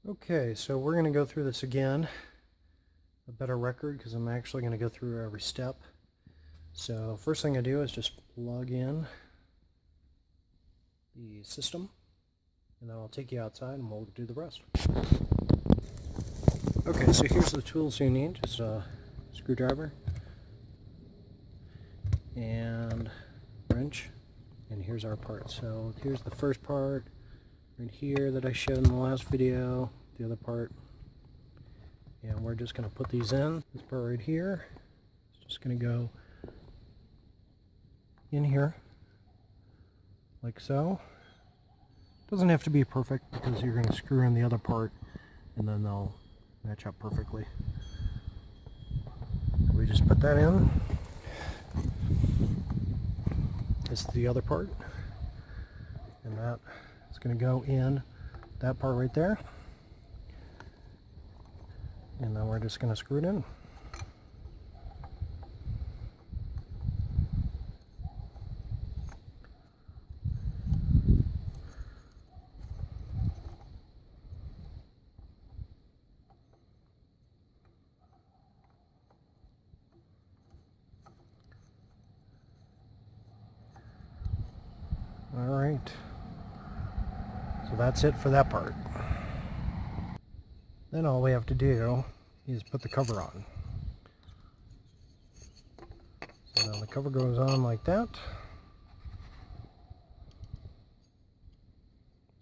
Okay, so we're going to go through this again, a better record, because I'm actually going to go through every step. So first thing I do is just plug in the system, and then I'll take you outside and we'll do the rest. Okay, so here's the tools you need, just a screwdriver and wrench, and here's our part. So here's the first part right here that I showed in the last video, the other part, and we're just going to put these in. This part right here is just going to go in here like so. Doesn't have to be perfect because you're going to screw in the other part and then they'll match up perfectly. We just put that in. This is the other part, and that is going to go in that part right there, and then we're just going to screw it in. Alright, so that's it for that part. Then all we have to do is put the cover on. So now the cover goes on like that.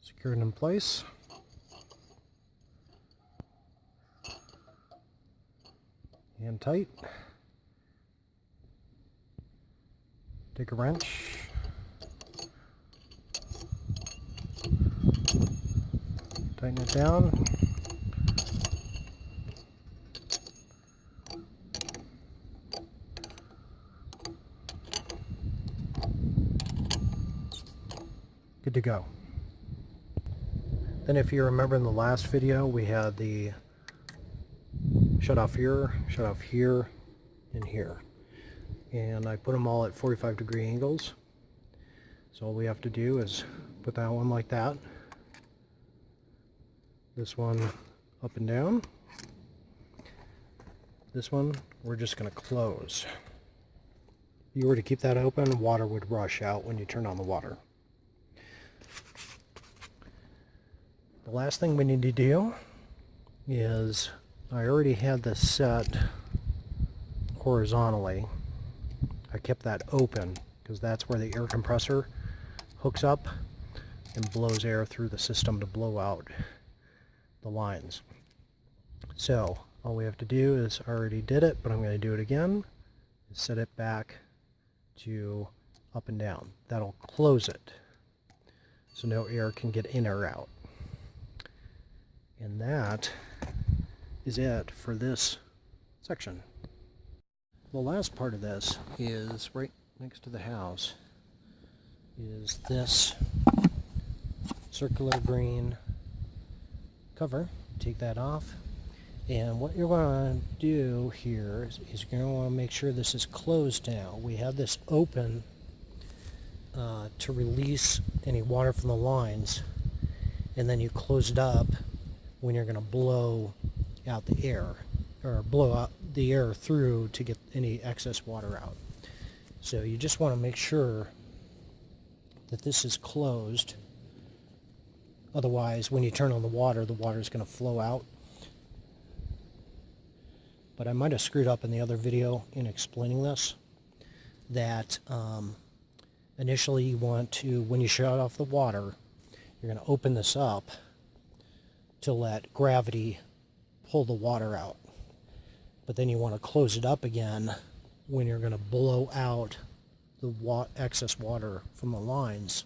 Secure it in place. And tight. Take a wrench. Tighten it down. Good to go. Then if you remember in the last video, we had the shut off here, and here. And I put them all at 45-degree angles. So all we have to do is put that one like that. This one up and down. This one we're just going to close. If you were to keep that open, water would rush out when you turn on the water. The last thing we need to do is, I already had this set horizontally. I kept that open because that's where the air compressor hooks up and blows air through the system to blow out the lines. So all we have to do is, I already did it, but I'm going to do it again, is set it back to up and down. That'll close it so no air can get in or out. And that is it for this section. The last part of this is right next to the house is this circular green cover. Take that off, and what you're going to do here is you're going to want to make sure this is closed now. We have this open to release any water from the lines, and then you close it up when you're going to blow out the air, or blow out the air through to get any excess water out. So you just want to make sure that this is closed. Otherwise, when you turn on the water is going to flow out. But I might have screwed up in the other video in explaining this, that initially you want to, when you shut off the water, you're going to open this up to let gravity pull the water out. But then you want to close it up again when you're going to blow out the excess water from the lines.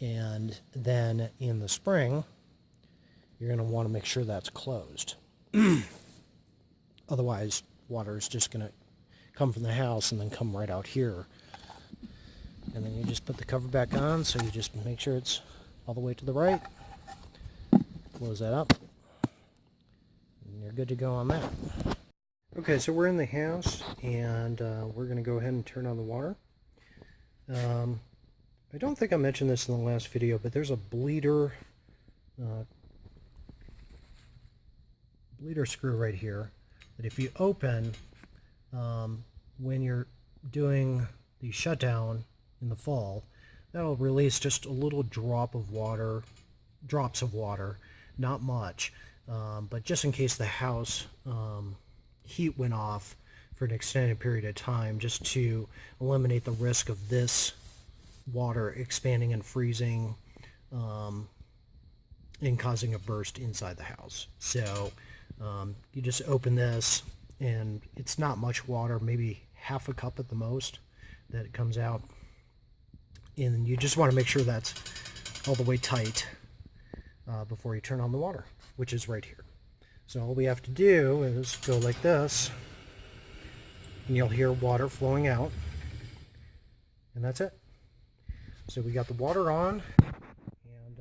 And then in the spring, you're going to want to make sure that's closed. Otherwise, water is just going to come from the house and then come right out here. And then you just put the cover back on, so you just make sure it's all the way to the right. Close that up. And you're good to go on that. Okay, so we're in the house, and we're going to go ahead and turn on the water. I don't think I mentioned this in the last video, but there's a bleeder bleeder screw right here that if you open when you're doing the shutdown in the fall, that'll release just a little drops of water, not much, but just in case the house heat went off for an extended period of time, just to eliminate the risk of this water expanding and freezing and causing a burst inside the house. So you just open this, and it's not much water, maybe half a cup at the most that it comes out, and you just want to make sure that's all the way tight before you turn on the water, which is right here. So all we have to do is go like this, and you'll hear water flowing out, and that's it. So we got the water on, and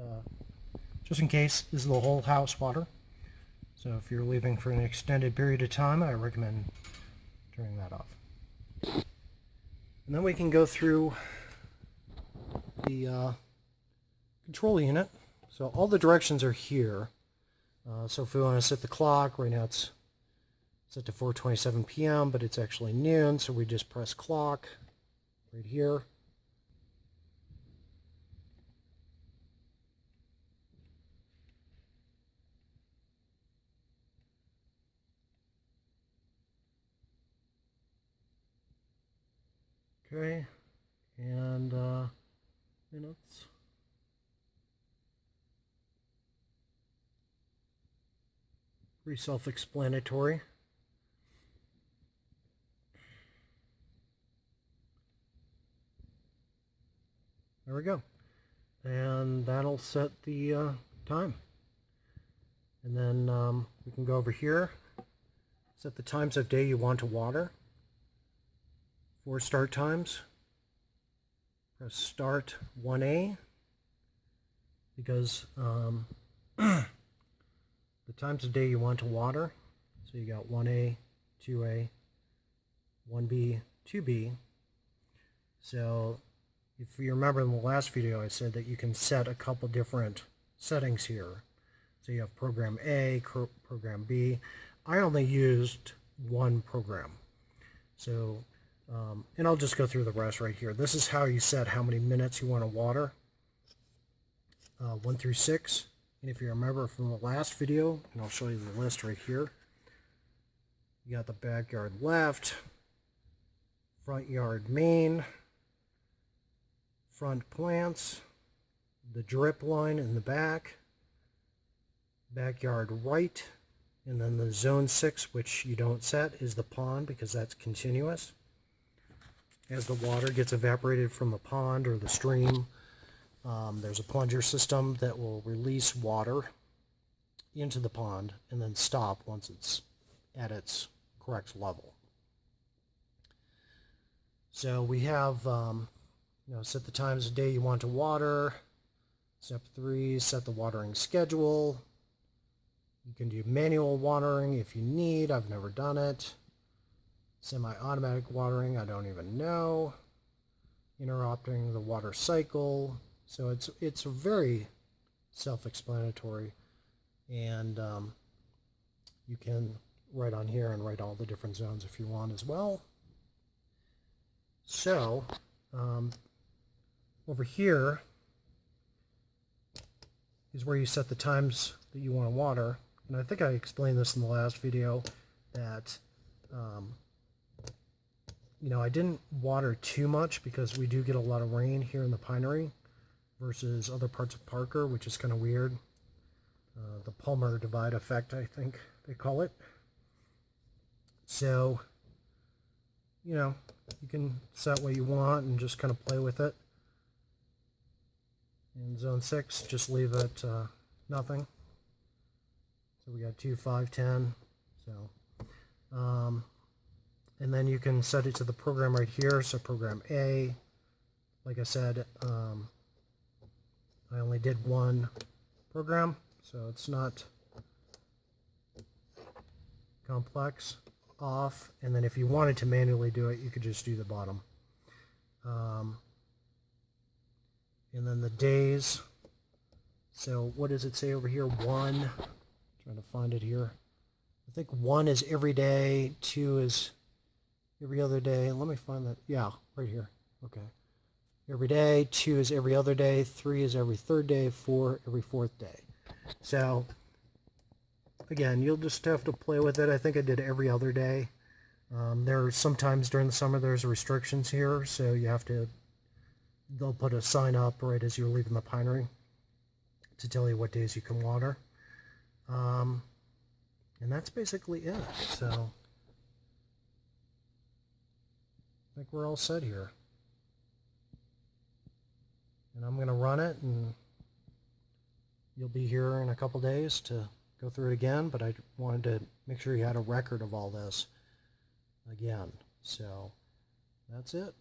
just in case, this is the whole house water. So if you're leaving for an extended period of time, I recommend turning that off. And then we can go through the control unit. So all the directions are here. So if we want to set the clock, right now it's set to 4:27 p.m., but it's actually noon, so we just press clock right here. Okay, and minutes. Pretty self-explanatory. There we go. And that'll set the time. And then we can go over here, set the times of day you want to water. 4 start times. Press start 1A, because the times of day you want to water. So you got 1A, 2A, 1B, 2B. So if you remember in the last video, I said that you can set a couple different settings here. So you have program A, program B. I only used one program. So, and I'll just go through the rest right here. This is how you set how many minutes you want to water. 1 through 6. And if you remember from the last video, and I'll show you the list right here. You got the backyard left, front yard main, front plants, the drip line in the back, backyard right, and then the zone 6, which you don't set, is the pond because that's continuous. As the water gets evaporated from the pond or the stream, there's a plunger system that will release water into the pond and then stop once it's at its correct level. So we have set the times of day you want to water. Step 3, set the watering schedule. You can do manual watering if you need. I've never done it. Semi-automatic watering, I don't even know. Interrupting the water cycle. So it's very self-explanatory, and you can write on here and write all the different zones if you want as well. So over here is where you set the times that you want to water, and I think I explained this in the last video that I didn't water too much because we do get a lot of rain here in the pinery versus other parts of Parker, which is kind of weird. The Palmer divide effect, I think they call it. So, you can set what you want and just kind of play with it. In zone 6, just leave it nothing. So we got 2, 5, 10. So, and then you can set it to the program right here. So program A, like I said, I only did one program, so it's not complex. Off, and then if you wanted to manually do it, you could just do the bottom. And then the days. So what does it say over here? 1. Trying to find it here. I think 1 is every day, 2 is every other day. Let me find that. Yeah, right here. Okay. Every day, 2 is every other day, 3 is every third day, 4 every fourth day. So again, you'll just have to play with it. I think I did every other day. There are sometimes during the summer there's restrictions here, so you have to, they'll put a sign up right as you're leaving the pinery to tell you what days you can water. And that's basically it. So I think we're all set here. And I'm going to run it, and you'll be here in a couple days to go through it again, but I wanted to make sure you had a record of all this again. So that's it.